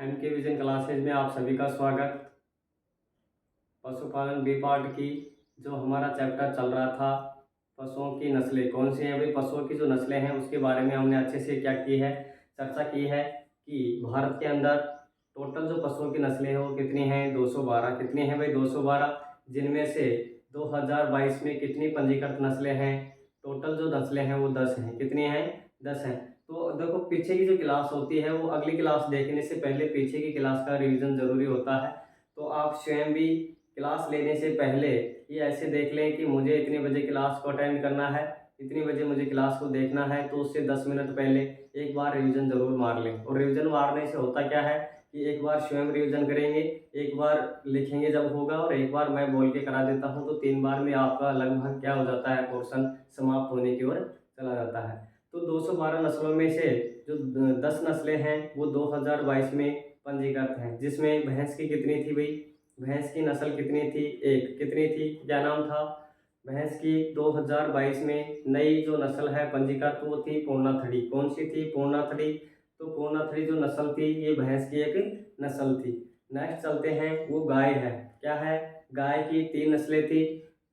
MK vision classes में आप सभी का स्वागत। पशुपालन बी पार्ट की जो हमारा चैप्टर चल रहा था, पशुओं की नस्लें कौन सी हैं भाई, पशुओं की जो नस्लें हैं उसके बारे में हमने अच्छे से क्या की है, चर्चा की है कि भारत के अंदर टोटल जो पशुओं की नस्लें हैं वो कितनी हैं, 212। कितनी हैं भाई, 212। जिनमें से 2022 में कितनी पंजीकृत नस्लें हैं, टोटल जो नस्लें हैं वो 10 हैं। कितनी हैं, 10 हैं। तो देखो पीछे की जो क्लास होती है वो अगली क्लास देखने से पहले पीछे की क्लास का रिवीजन जरूरी होता है। तो आप स्वयं भी क्लास लेने से पहले ये ऐसे देख लें कि मुझे इतने बजे क्लास को अटेंड करना है, इतने बजे मुझे क्लास को देखना है, तो उससे 10 मिनट पहले एक बार रिवीजन जरूर मार लें। और रिवीजन मारने से होता क्या है कि एक बार स्वयं रिवीजन करेंगे, एक बार लिखेंगे जब होगा, और एक बार मैं बोल के करा देता हूँ, तो 3 बार में आपका लगभग क्या हो जाता है, पोर्शन समाप्त होने की ओर चला जाता है। तो 212 नस्लों में से जो 10 नस्लें हैं वो 2022 में पंजीकृत हैं। जिसमें भैंस की कितनी थी भाई, भैंस की नस्ल कितनी थी, एक। कितनी थी, क्या नाम था भैंस की? 2022 में नई जो नस्ल है पंजीकृत वो थी पूर्णाथड़ी। कौन सी थी, पूर्णाथड़ी। तो पूर्णाथड़ी जो नस्ल थी ये भैंस की एक नस्ल थी। नेक्स्ट चलते हैं, वो गाय है। क्या है, गाय की 3 नस्लें थी।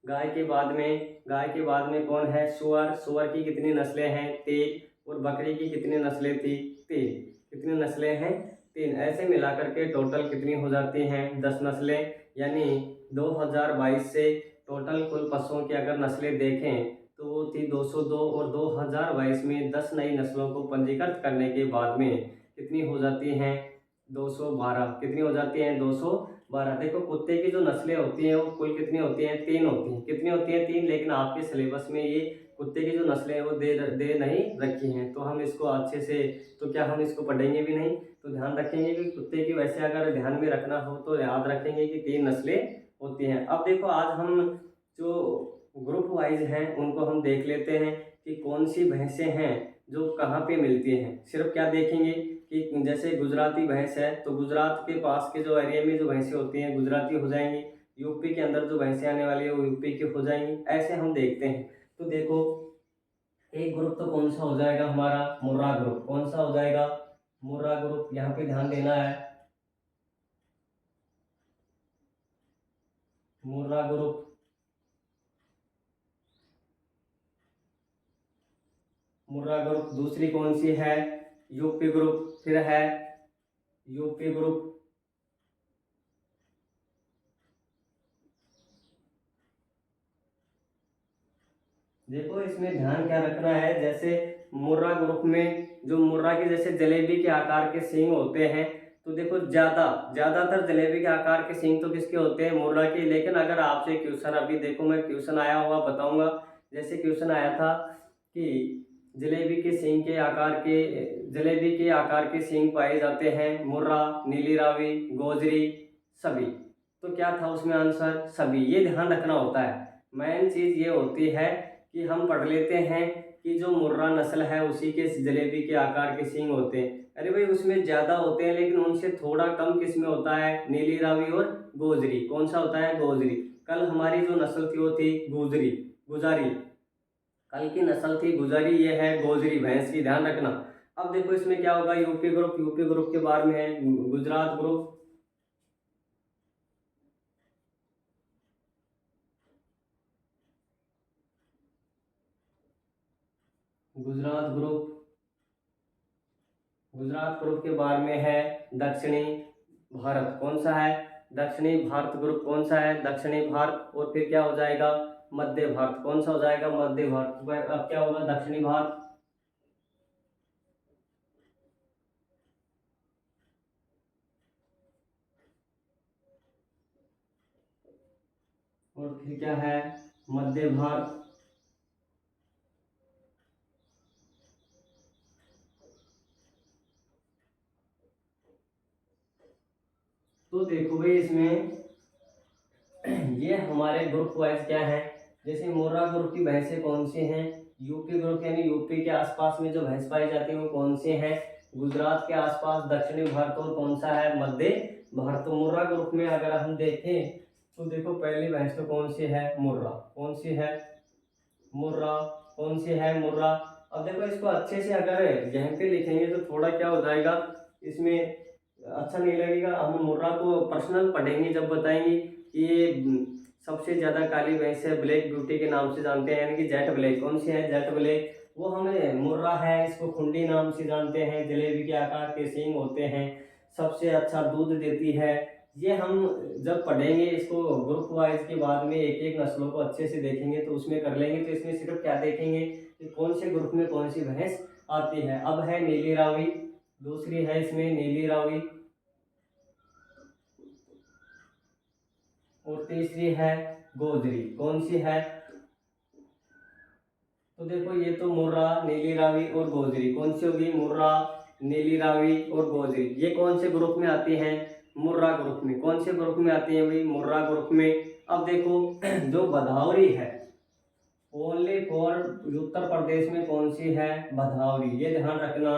गाय के बाद में कौन है, सुअर। सुअर की कितनी नस्लें हैं, 3। और बकरी की कितनी नस्लें थी, 3। कितनी नस्लें हैं, 3। ऐसे मिलाकर के टोटल कितनी हो जाती हैं, 10 नस्लें। यानी 2022 से टोटल कुल पशुओं की अगर नस्लें देखें तो वो थी 202, और 2022 में 10 नई नस्लों को पंजीकृत करने के बाद में कितनी हो जाती हैं, 212। कितनी हो जाती हैं, 212। देखो कुत्ते की जो नस्लें होती हैं वो कुल कितनी होती हैं, 3 होती हैं। कितनी होती हैं, 3। लेकिन आपके सिलेबस में ये कुत्ते की जो नस्लें हैं वो दे नहीं रखी हैं, तो हम इसको अच्छे से, तो क्या हम इसको पढ़ेंगे भी नहीं, तो ध्यान रखेंगे कि कुत्ते की वैसे अगर ध्यान में रखना हो तो याद रखेंगे कि 3 नस्लें होती हैं। अब देखो आज हम जो ग्रुप वाइज हैं उनको हम देख लेते हैं कि कौन सी भैंसें हैं जो कहाँ पे मिलती हैं। सिर्फ क्या देखेंगे कि जैसे गुजराती भैंस है तो गुजरात के पास के जो एरिया में जो भैंसें होती हैं गुजराती हो जाएंगी, यूपी के अंदर जो भैंसें आने वाली है वो यूपी की हो जाएंगी। ऐसे हम देखते हैं। तो देखो एक ग्रुप तो कौन सा हो जाएगा हमारा, मुर्रा ग्रुप। कौन सा हो जाएगा, मुर्रा ग्रुप। यहाँ पे ध्यान देना है, मुर्रा ग्रुप। मुर्रा ग्रुप। दूसरी कौन सी है, यूपी ग्रुप। फिर है यूपी ग्रुप। देखो इसमें ध्यान क्या रखना है, जैसे मुर्रा ग्रुप में जो मुर्रा के जैसे जलेबी के आकार के सींग होते हैं, तो देखो ज्यादातर जलेबी के आकार के सींग तो किसके होते हैं, मुर्रा के। लेकिन अगर आपसे क्वेश्चन, अभी देखो मैं क्वेश्चन आया हुआ बताऊंगा। जैसे क्वेश्चन आया था कि जलेबी के सींग के आकार के, जलेबी के आकार के सींग पाए जाते हैं मुर्रा, नीली रावी, गोजरी, सभी। तो क्या था उसमें आंसर, सभी। ये ध्यान रखना होता है। मेन चीज ये होती है कि हम पढ़ लेते हैं कि जो मुर्रा नस्ल है उसी के जलेबी के आकार के सींग होते हैं। अरे भाई उसमें ज्यादा होते हैं लेकिन उनसे थोड़ा कम किसमें होता है, नीली रावी और गोजरी। कौन सा होता है, गोजरी। कल हमारी जो नस्ल थी वो थी गुजरी, गुजारी। कल की नस्ल थी गुजारी, ये है गोजरी भैंस की, ध्यान रखना। अब देखो इसमें क्या होगा, यूपी ग्रुप। यूपी ग्रुप के बारे में है Gujarat group, Gujarat group. Gujarat group के बारे में है दक्षिणी भारत। कौन सा है, दक्षिणी भारत ग्रुप। कौन सा है, दक्षिणी भारत। और फिर क्या हो जाएगा, मध्य भारत। कौन सा हो जाएगा, मध्य भारत। अब क्या होगा, दक्षिणी भारत, और फिर क्या है, मध्य भारत। तो देखो भाई इसमें ये हमारे ग्रुप वाइज क्या है, जैसे मोर्रा ग्रुप की भैंसें कौन सी हैं, यूपी ग्रुप यानी यूपी के आसपास में जो भैंस पाई जाती है वो कौन से हैं, गुजरात के आसपास, दक्षिणी भारत, और कौन सा है, मध्य भारत। तो मुर्रा ग्रुप में अगर हम देखें तो देखो पहली भैंस तो कौन सी है, मुर्रा। कौन सी है, मुर्रा। कौन सी है, मुर्रा। अब देखो इसको अच्छे से अगर यहाँ पे लिखेंगे तो थोड़ा क्या हो जाएगा इसमें, अच्छा नहीं लगेगा। हम मुर्रा को पर्सनल पढ़ेंगे जब बताएंगे कि ये सबसे ज़्यादा काली भैंस है, ब्लैक ब्यूटी के नाम से जानते हैं, यानी कि जेट ब्लैक। कौन सी है? Jet black. वो हमें मुर्रा है, इसको खुंडी नाम से जानते हैं, जलेबी के आकार के सींग होते हैं, सबसे अच्छा दूध देती है। ये हम जब पढ़ेंगे इसको ग्रुप वाइज के बाद में एक एक नस्लों को अच्छे से देखेंगे तो उसमें कर लेंगे। तो इसमें सिर्फ क्या देखेंगे कि कौन से ग्रुप में कौन सी भैंस आती है। अब है नीली रावी, दूसरी है इसमें नीली रावी, और तीसरी है गोजरी। कौन सी है? तो देखो ये तो मुर्रा, नीली रावी और गोजरी। कौन सी होगी? मुर्रा, नीली रावी और गोजरी। ये कौन से ग्रुप में आती हैं? मुर्रा ग्रुप में। कौन से ग्रुप में आती हैं भाई? मुर्रा ग्रुप में। अब देखो जो भदावरी है, ओनली फॉर उत्तर प्रदेश में कौन सी है? भदावरी। ये ध्यान रखना,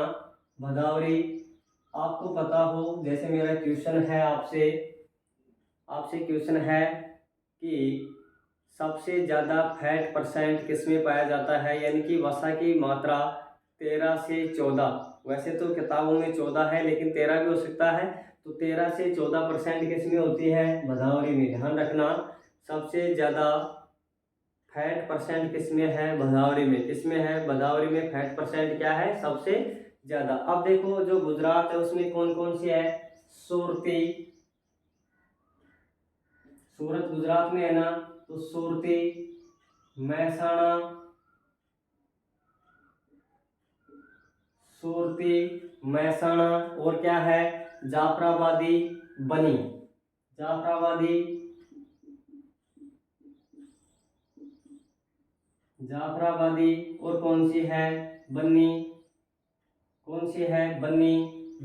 भदावरी। आपको पता हो, जैसे मेरा क्वेश्चन है आपसे, क्वेश्चन है कि सबसे ज़्यादा फैट परसेंट किस में पाया जाता है, यानी कि वसा की मात्रा 13 से 14। वैसे तो किताबों में 14 है, लेकिन 13 भी हो सकता है। तो 13 से 14% किस में होती है? भदावरी में। ध्यान रखना, सबसे ज़्यादा फैट परसेंट किस में है? भदावरी में। किस में है? भदावरी में फैट परसेंट क्या है? सबसे ज़्यादा। अब देखो जो गुजरात है उसमें कौन कौन सी है? सुरती, सूरत गुजरात में है ना, तो सुरती, महसाणा, सुरती, महसाणा, और क्या है? जाफराबादी, बनी। जाफराबादी, जाफराबादी, और कौन सी है? बन्नी। कौन सी है? बन्नी।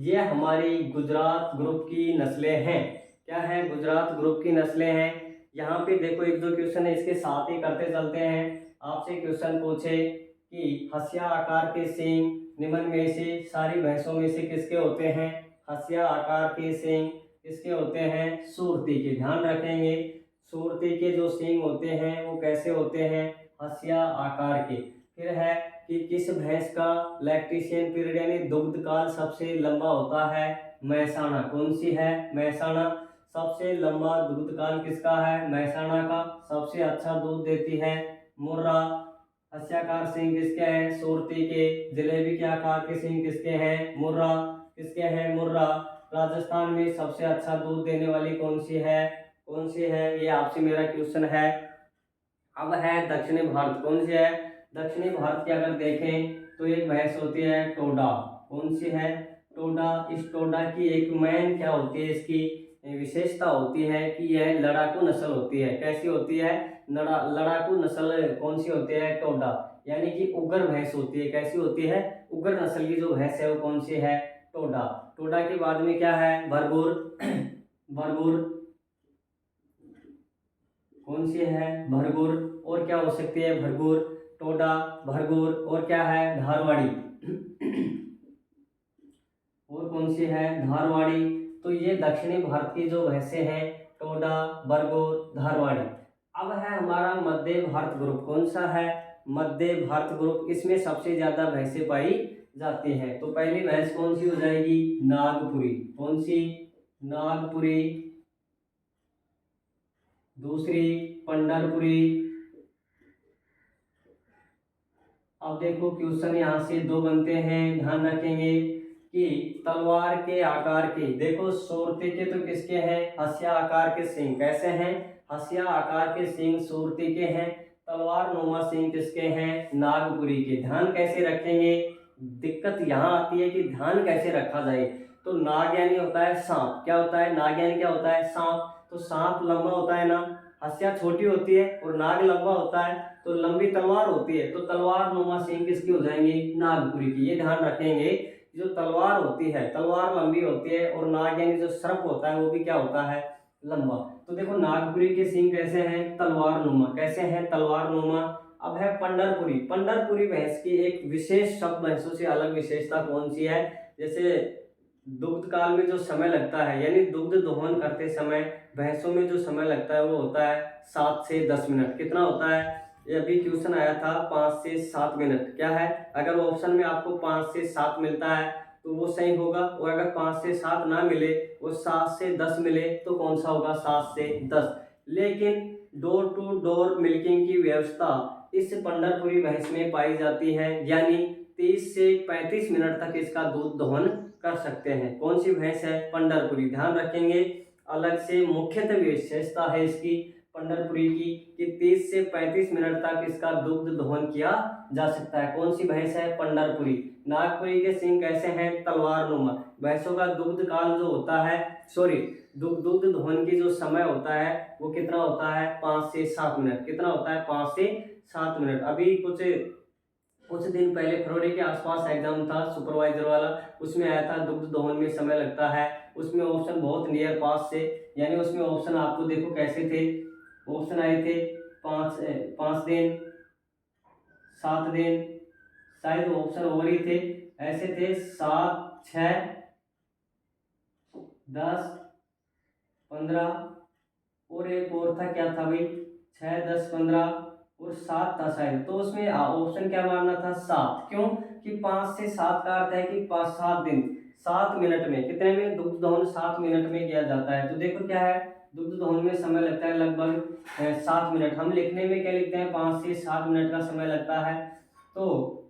ये हमारी गुजरात ग्रुप की नस्लें हैं। क्या है? गुजरात ग्रुप की नस्लें हैं। यहाँ पे देखो एक दो क्वेश्चन है, इसके साथ ही करते चलते हैं। आपसे क्वेश्चन पूछे कि हंसिया आकार के सींग निम्न में से सारी भैंसों में से किसके होते हैं? हंसिया आकार के सींग किसके होते हैं? सूरती के। ध्यान रखेंगे, सूरती के जो सींग होते हैं वो कैसे होते हैं? हंसिया आकार के। फिर है कि किस भैंस का लैक्टेशन पीरियड यानी दुग्ध काल सबसे लंबा होता है? महसाणा। कौन सी है? महसाणा। सबसे लंबा दूध काल किसका है? महसाणा का। सबसे अच्छा दूध देती है मुर्रा। हस्याकार सिंह किसके हैं? सूरती के। जलेबी के आकार के सिंह किसके हैं? मुर्रा। किसके हैं? मुर्रा। राजस्थान में सबसे अच्छा दूध देने वाली कौन सी है? कौन सी है? ये आपसे मेरा क्वेश्चन है। अब है दक्षिणी भारत। कौन सी है? दक्षिणी भारत की अगर देखें तो एक भैंस होती है टोडा। कौन सी है? टोडा। इस टोडा की एक मेन क्या होती है? इसकी विशेषता होती है कि यह लड़ाकू नस्ल होती है। कैसी होती है? लड़ाकू नस्ल कौन सी होती है? टोडा, यानी कि उग्र भैंस होती है। कैसी होती है? उग्र नस्ल की जो भैंस है वो कौन सी है? टोडा। टोडा के बाद में क्या है? भरगुर। भरगुर। कौन सी है? भरगुर। और क्या हो सकती है? भरगुर, टोडा, भरगुर, और क्या है? धारवाड़ी। और कौन सी है? धारवाड़ी। तो ये दक्षिणी भारत की जो भैंसे हैं, टोडा, बरगुर, धारवाड़ी। अब है हमारा मध्य भारत ग्रुप। कौन सा है? मध्य भारत ग्रुप। इसमें सबसे ज्यादा भैंसे पाई जाती हैं। तो पहली भैंस कौन सी हो जाएगी? नागपुरी। कौन सी? नागपुरी। दूसरी पंढरपुरी। अब देखो क्वेश्चन यहाँ से दो बनते हैं, ध्यान रखेंगे कि तलवार के आकार के, देखो सूरती के तो किसके हैं? हंसिया आकार के सींग। कैसे हैं? हंसिया आकार के सींग सूरती के हैं। तलवार नुमा सींग किसके हैं? नागपुरी के। ध्यान कैसे रखेंगे? दिक्कत यहाँ आती है कि ध्यान कैसे रखा जाए। तो नाग यानी होता है सांप। क्या होता है? नाग यानी क्या होता है? सांप। तो सांप लंबा होता है ना, हंसिया छोटी होती है और नाग लंबा होता है, तो लंबी तलवार होती है। तो तलवार नुमा सींग किसकी हो जाएंगी? नागपुरी की। ये ध्यान रखेंगे, जो तलवार होती है, तलवार लंबी होती है, और नाग यानी जो सर्प होता है वो भी क्या होता है? लंबा। तो देखो नागपुरी के सींग कैसे हैं? तलवार नुमा। कैसे हैं? तलवार नुमा। अब है पंढरपुरी। पंढरपुरी भैंस की एक विशेष, सब भैंसों से अलग विशेषता कौन सी है? जैसे दुग्ध काल में जो समय लगता है, यानी दुग्ध दोहन करते समय भैंसों में जो समय लगता है वो होता है 7 से 10 मिनट। कितना होता है? ये अभी क्वेश्चन आया था 5 से 7 मिनट। क्या है? अगर ऑप्शन में आपको 5 से 7 मिलता है तो वो सही होगा। और अगर 5 से 7 ना मिले और 7 से 10 मिले तो कौन सा होगा? 7 से 10। लेकिन डोर टू डोर मिल्किंग की व्यवस्था इस पंढरपुरी भैंस में पाई जाती है, यानी 30 से 35 मिनट तक इसका दूध दोहन कर सकते हैं। कौन सी भैंस है? पंढरपुरी। ध्यान रखेंगे, अलग से मुख्यतः विशेषता है इसकी पंढरपुरी की कि 30 से 35 मिनट तक इसका दुग्ध दोहन किया जा सकता है। कौन सी भैंस है? पंढरपुरी। नागपुरी के सींग कैसे हैं? तलवार नुमा। भैंसों का दुग्ध काल जो होता है, दुग्ध दोहन की जो समय होता है वो कितना होता है? 5 से 7 मिनट। कितना होता है? 5 से 7 मिनट। अभी कुछ दिन पहले फरवरी के आसपास एग्जाम था सुपरवाइजर वाला, उसमें आया था दुग्ध दोहन में समय लगता है। उसमें ऑप्शन बहुत नियर पास से, यानी उसमें ऑप्शन आपको देखो कैसे थे, ऑप्शन आए थे 5 दिन, 7 दिन, शायद ऑप्शन और ही थे, ऐसे थे 7, 6, 10, 15 और एक और था, क्या था भाई? 6, 10, 15 और 7 था शायद। तो उसमें ऑप्शन क्या मारना था? 7। क्यों? कि 5 से 7 का अर्थ है कि 7 दिन, 7 मिनट में। कितने में? दुग्ध दोहन 7 मिनट में किया जाता है। तो देखो क्या है, दुग्ध दोहन में समय लगता है लगभग 7 मिनट। हम लिखने में क्या लिखते हैं? 5 से 7 मिनट का समय लगता है। तो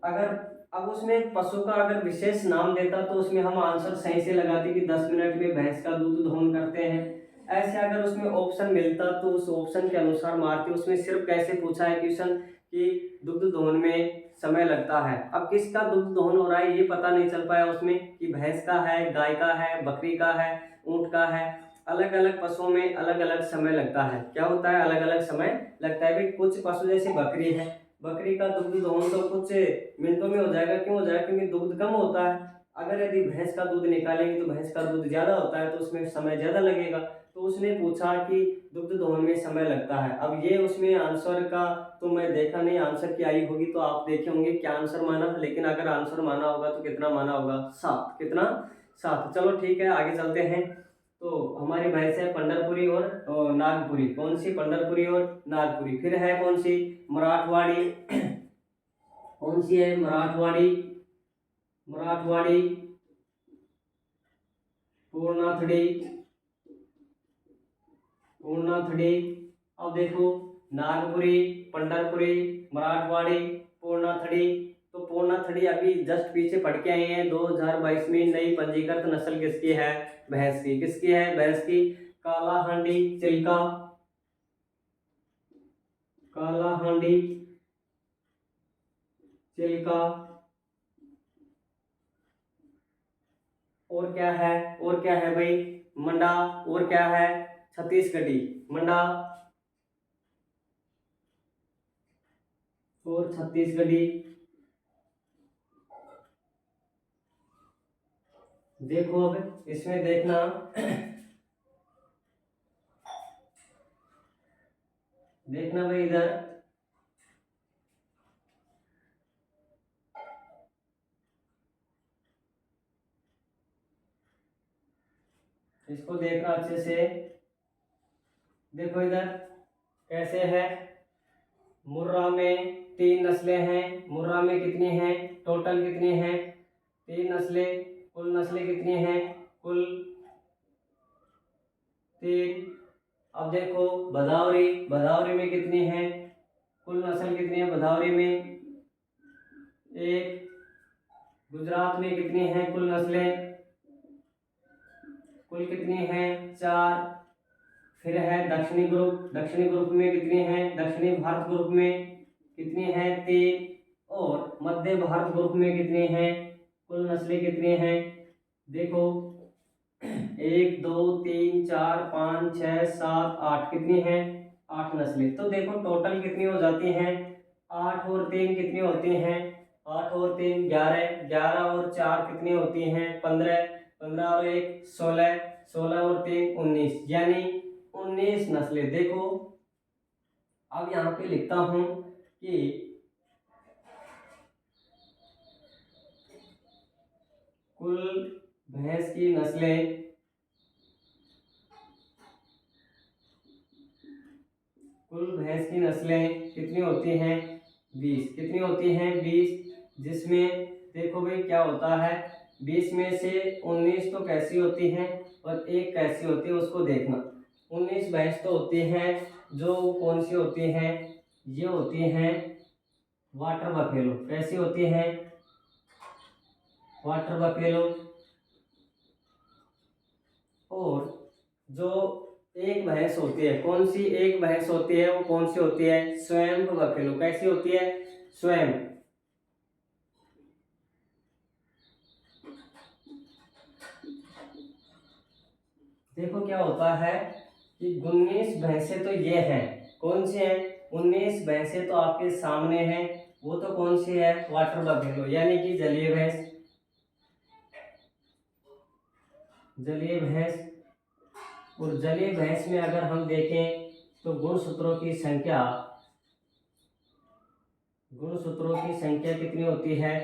अगर अब उसमें पशु का अगर विशेष नाम देता तो उसमें हम आंसर सही से लगाते कि 10 मिनट में भैंस का दूध दोहन करते हैं। ऐसे अगर उसमें ऑप्शन मिलता तो उस ऑप्शन के अनुसार मारते। उसमें सिर्फ कैसे पूछा है क्वेश्चन कि दुग्ध दोहन में समय लगता है। अब किसका दुग्ध दोहन हो रहा है ये पता नहीं चल पाया उसमें कि भैंस का है, गाय का है, बकरी का है, ऊंट का है। अलग अलग पशुओं में अलग अलग समय लगता है। क्या होता है? अलग अलग समय लगता है भाई। कुछ पशु जैसे बकरी है, बकरी का दुग्ध दोहन तो कुछ मिनटों में हो जाएगा। क्यों हो जाएगा? क्योंकि दूध कम होता है। अगर यदि भैंस का दूध निकालेंगे तो भैंस का दूध ज्यादा होता है, तो उसमें समय ज्यादा लगेगा। तो उसने पूछा कि दुग्ध दोहन में समय लगता है। अब ये उसमें आंसर का तो मैं देखा नहीं, आंसर की आई होगी तो आप देखे होंगे क्या आंसर माना। लेकिन अगर आंसर माना होगा तो कितना माना होगा? 7। कितना? 7। चलो ठीक है, आगे चलते हैं। तो हमारी भैंस है पंढरपुरी और नागपुरी। कौन सी? पंढरपुरी और नागपुरी। फिर है कौन सी? मराठवाड़ी। कौन सी है? मराठवाड़ी। मराठवाड़ी, पूर्णाथड़ी, पूर्णाथड़ी। अब देखो, नागपुरी, पंढरपुरी, मराठवाड़ी, पूर्णाथड़ी। तो पूर्णाथड़ी अभी जस्ट पीछे पढ़ के आए हैं। 2022 में नई पंजीकृत नस्ल किसकी है? भैंस की। किसकी है? भैंस की। काला हांडी चिल्का, काला हांडी चिल्का। और क्या है? और क्या है भाई? मंडा। और क्या है? छत्तीसगढ़ी मंडा और छत्तीसगढ़ी। देखो अब इसमें देखना देखना भाई इधर, इसको देखना अच्छे से। देखो इधर कैसे है। मुर्रा में 3 नस्लें हैं। मुर्रा में कितनी हैं? टोटल कितनी हैं? 3 नस्लें। कुल नस्लें कितनी हैं? कुल 3। अब देखो भदावरी, भदावरी में कितनी है? कुल नस्ल कितनी है भदावरी में? 1। गुजरात में कितनी है कुल नस्लें? कुल कितनी है? 4। फिर है दक्षिणी ग्रुप, दक्षिणी ग्रुप में कितनी है? दक्षिणी भारत ग्रुप में कितनी है? 3। और मध्य भारत ग्रुप में कितनी है? कुल नस्लें कितनी हैं? देखो 1, 2, 3, 4, 5, 6, 7, 8। कितनी है? 8 नस्लें। तो देखो टोटल कितनी हो जाती हैं? 8 और 3 कितनी होती हैं? 8 और 3 11, 11 और 4 कितनी होती हैं? 15, 15 और 1 16, 16 और 3 19, यानी 19 नस्लें। देखो अब यहाँ पे लिखता हूं कि कुल भैंस की नस्लें, कुल भैंस की नस्लें कितनी होती हैं? 20। कितनी होती हैं? 20। जिसमें देखो भाई क्या होता है, 20 में से 19 तो कैसी होती हैं और एक कैसी होती है उसको देखना। 19 भैंस तो होती हैं जो कौन सी होती हैं, ये होती हैं वाटर बफेलो। कैसी होती हैं, वाटर बफेलो। और जो एक भैंस होती है, कौन सी एक भैंस होती है, वो कौन सी होती है, स्वैम्प बफेलो। कैसी होती है, स्वैम्प। देखो क्या होता है कि 19 भैंसे तो ये हैं, कौन सी हैं, 19 भैंसे तो आपके सामने हैं, वो तो कौन सी है, वाटर बफेलो यानी कि जलीय भैंस। जलीय भैंस। और जलीय भैंस में अगर हम देखें तो गुणसूत्रों की संख्या, गुणसूत्रों की संख्या कितनी होती है,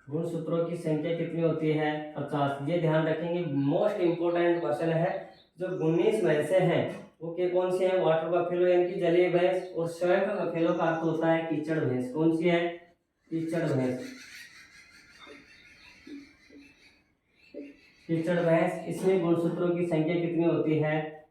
गुणसूत्रों की संख्या कितनी होती है, 50। ये ध्यान रखेंगे, मोस्ट इंपोर्टेंट क्वेश्चन है। जो 19 भैंसे हैं वो के कौन से हैं, वाटर बफेलो यानी कि जलीय भैंस। और स्वैम्प बफेलो का अर्थ होता है कीचड़ भैंस। कौन सी है, कीचड़ भैंस। कीचड़ भैंस, इसमें गुणसूत्रों की संख्या कितनी होती है,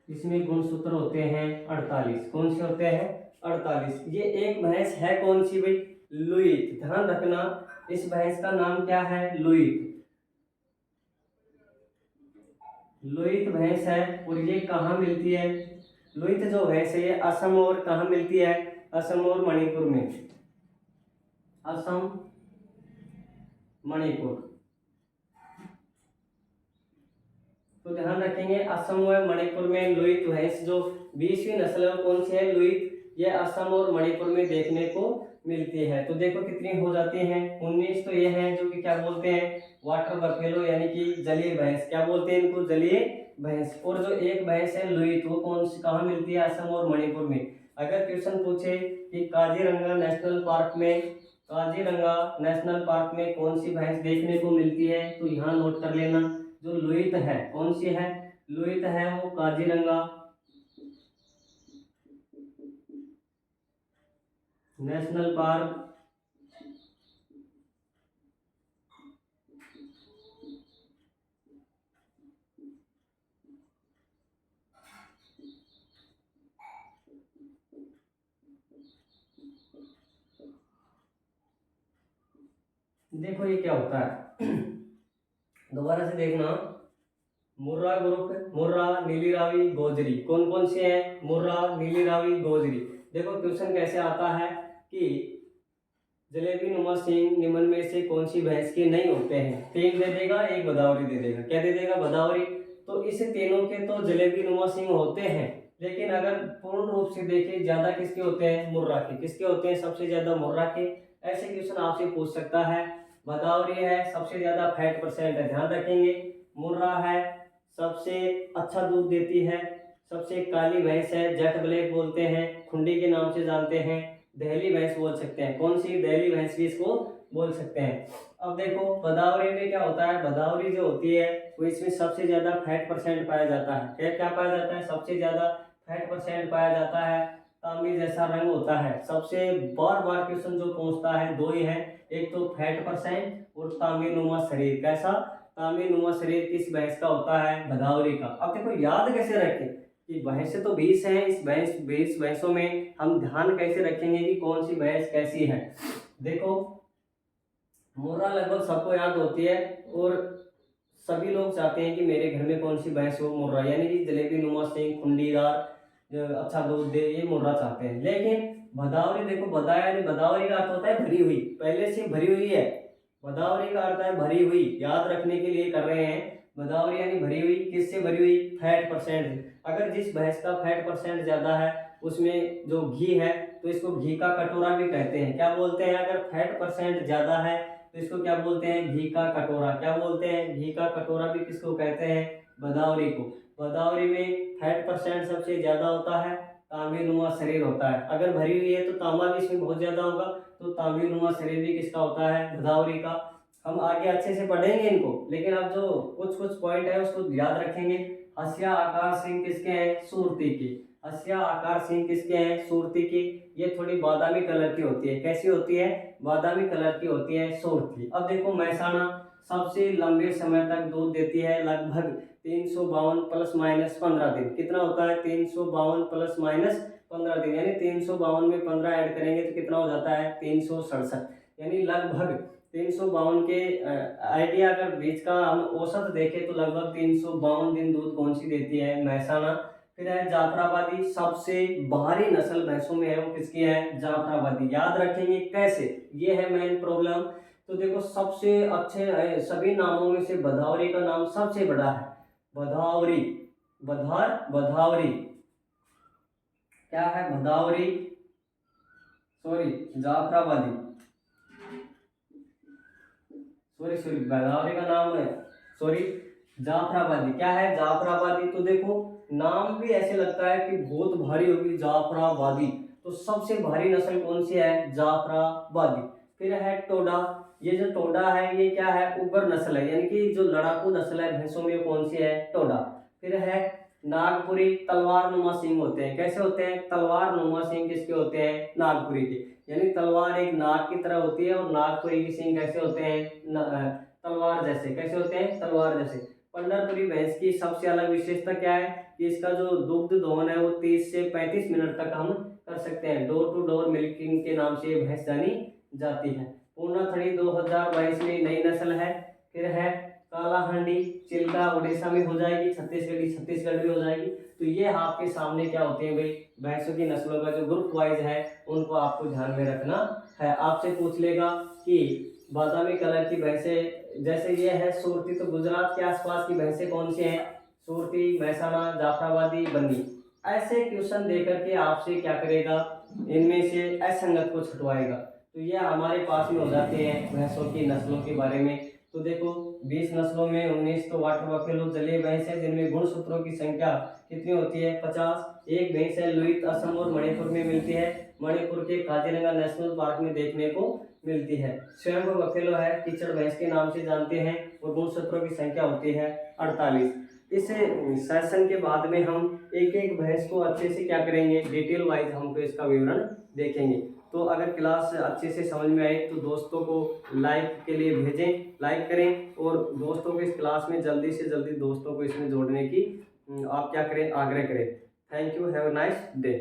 इसमें गुणसूत्र होते हैं 48। कौन से होते हैं, 48। ये एक भैंस है कौन सी भाई, लुईत। ध्यान रखना, इस भैंस का नाम क्या है, लुईत। लुईत भैंस है। और ये कहाँ मिलती है, लुईत जो भैंस है ये असम और कहाँ मिलती है, असम और मणिपुर में। असम, मणिपुर। तो ध्यान रखेंगे, असम और मणिपुर में लुईत भैंस जो 20वीं नस्ल है कौन सी है, लुईत। ये असम और मणिपुर में देखने को मिलती है। तो देखो कितनी हो जाती हैं, 19 तो ये हैं जो कि क्या बोलते हैं, वाटर बफेलो यानी कि जलीय भैंस। क्या बोलते हैं इनको, जलीय भैंस। और जो एक भैंस है लुईत, वो कौन सी कहाँ मिलती है, असम और मणिपुर में। अगर क्वेश्चन पूछे कि काजीरंगा नेशनल पार्क में, काजीरंगा नेशनल पार्क में कौन सी भैंस देखने को मिलती है, तो यहाँ नोट कर लेना, जो लुईत है, कौन सी है, लुईत है वो काजीरंगा नेशनल पार्क। देखो ये क्या होता है दोबारा से देखना, मुर्रा ग्रुप, मुर्रा, नीली रावी, गोजरी। कौन कौन से हैं, मुर्रा, नीली रावी, गोजरी। देखो क्वेश्चन कैसे आता है कि जलेबी नुमा सींग निम्न में से कौन सी भैंस के नहीं होते हैं। 3 दे देगा, एक बदावरी दे देगा। क्या दे देगा, बदावरी। तो इस तीनों के तो जलेबी नुमा सींग होते हैं, लेकिन अगर पूर्ण रूप से देखें ज्यादा किसके होते हैं, मुर्रा के। किसके होते हैं, सबसे ज्यादा मुर्रा के। ऐसे क्वेश्चन आपसे पूछ सकता है। बदावरी है, सबसे ज्यादा फैट परसेंट है, ध्यान रखेंगे। मुर्रा है, सबसे अच्छा दूध देती है, सबसे काली भैंस है, जेट ब्लैक बोलते हैं, खुंडी के नाम से जानते हैं, दहली भैंस बोल सकते हैं। कौन सी, दहली भैंस भी इसको बोल सकते हैं। अब देखो बदावरी में क्या होता है, बदावरी जो होती है वो इसमें सबसे ज्यादा फैट परसेंट पाया जाता है। क्या क्या पाया जाता है, सबसे ज्यादा फैट परसेंट पाया जाता है। तांबे जैसा रंग होता है। सबसे बार बार क्वेश्चन जो पूछता है दो ही है, एक तो फैट परसेंट और तांबे नुमा शरीर। कैसा, तांबे नुमा शरीर किस भैंस का होता है, बदावरी का। अब देखो याद कैसे रखें कि भैंसे तो 20 हैं, इस 20 भैंसों में हम ध्यान कैसे रखेंगे कि कौन सी भैंस कैसी है। देखो मुर्रा लगभग सबको याद होती है, और सभी लोग चाहते हैं कि मेरे घर में कौन सी भैंस हो, मुर्रा यानी कि जलेबी नुमा सिंह, खुंडीदार, जो अच्छा दूध दे, ये मुर्रा चाहते हैं। लेकिन भदावरी, देखो बदाया नहीं, भदावरी का अर्थ होता है भरी हुई, पहले से भरी हुई है। भदावरी का अर्थ है भरी हुई, याद रखने के लिए कर रहे हैं। भदावरी यानी भरी हुई, किससे भरी हुई, फैट परसेंट। अगर जिस भैंस का फैट परसेंट ज्यादा है उसमें जो घी है तो इसको घी का कटोरा भी कहते हैं। क्या बोलते हैं, अगर फैट परसेंट ज्यादा है तो इसको क्या बोलते हैं, घी का कटोरा। क्या बोलते हैं, घी का कटोरा भी किसको कहते हैं, बदावरी को। बदावरी में फैट परसेंट सबसे ज्यादा होता है, तांबे नुमा शरीर होता है। अगर भरी हुई है तो तांबा भी इसमें बहुत ज्यादा होगा, तो तांबे नुमा शरीर भी किसका होता है, बदावरी का। हम आगे अच्छे से पढ़ेंगे इनको, लेकिन अब जो कुछ कुछ पॉइंट है उसको याद रखेंगे। हसिया आकाश सिंह किसके हैं, सूरती के। अस्या आकार सींग किसके हैं? सुरती की। ये थोड़ी बादामी कलर की होती है। कैसी होती है? बादामी कलर की होती है सुरती। अब देखो मेहसाणा सबसे लंबे समय तक दूध देती है, लगभग 352 प्लस माइनस 15 दिन। कितना होता है? 352 प्लस माइनस 15 दिन, यानी 352 में 15 ऐड करेंगे तो कितना हो जाता है? 367, यानी लगभग 352 के आइडिया अगर बीच का हम औसत देखें तो लगभग 352 दिन दूध कौन सी देती है? मेहसाणा। फिर है जाफराबादी, सबसे भारी नस्ल भैंसों में है वो किसकी है? जाफराबादी। याद रखेंगे कैसे? ये है मेन प्रॉब्लम। तो देखो सबसे अच्छे सभी नामों में से भदावरी का नाम सबसे बड़ा है। भदावरी, भदावरी क्या है? भदावरी, सॉरी जाफराबादी, सॉरी भदावरी का नाम है, सॉरी जाफराबादी। क्या है? जाफराबादी। तो देखो नाम भी ऐसे लगता है कि बहुत भारी होगी, जाफराबादी। तो सबसे भारी नस्ल कौन सी है? जाफराबादी। फिर है टोडा। ये जो टोडा है ये क्या है? उग्र नस्ल है, यानी कि जो लड़ाकू नस्ल है भैंसों में कौन सी है? टोडा। फिर है नागपुरी, तलवार नुमा सींग होते हैं। कैसे होते हैं? तलवार नुमा सींग किसके होते हैं? नागपुरी के। यानी तलवार एक नाग की तरह होती है और नागपुरी की सींग कैसे होते हैं? तलवार जैसे। कैसे होते हैं? तलवार जैसे। पंढरपुरी भैंस की सबसे अलग विशेषता क्या है? कि इसका जो दुग्ध दोहन है वो 30 से 35 मिनट तक हम कर सकते हैं। डोर टू डोर मिल्किंग के नाम से ये भैंस जानी जाती है। पूर्णाथड़ी 2022 में नई नस्ल है। फिर है कालाहांडी, चिल्का उड़ीसा में हो जाएगी, छत्तीसगढ़ भी हो जाएगी। तो ये आपके सामने क्या होती है भाई? भैंसों की नस्लों का जो ग्रुप वाइज है उनको आपको ध्यान में रखना है। आपसे पूछ लेगा कि बादामी कलर की भैंसें, जैसे ये है सुरती, तो गुजरात के आसपास की भैंसें कौन सी हैं? सुरती, मेहसाणा, जाफराबादी, बन्नी। ऐसे क्वेश्चन देकर के आपसे क्या करेगा? इनमें से असंगत को छुटवाएगा। तो ये हमारे पास में हो जाते हैं भैंसों की नस्लों के बारे में। तो देखो 20 नस्लों में 19 तो वाटर बफेलो जलीय भैंस है, जिनमें गुणसूत्रों की संख्या कितनी होती है? 50। एक भैंस है लुहित, असम और मणिपुर में मिलती है। मणिपुर के काजीरंगा नेशनल पार्क में देखने को मिलती है। स्वयं बफेलो है, कीचड़ भैंस के नाम से जानते हैं और गुणसूत्रों की संख्या होती है 48। इस सेशन के बाद में हम एक एक भैंस को अच्छे से क्या करेंगे? डिटेल वाइज हमको इसका विवरण देखेंगे। तो अगर क्लास अच्छे से समझ में आए तो दोस्तों को लाइक के लिए भेजें, लाइक करें और दोस्तों को इस क्लास में जल्दी से जल्दी दोस्तों को इसमें जोड़ने की आप क्या करें? आग्रह करें। Thank you, have a nice day.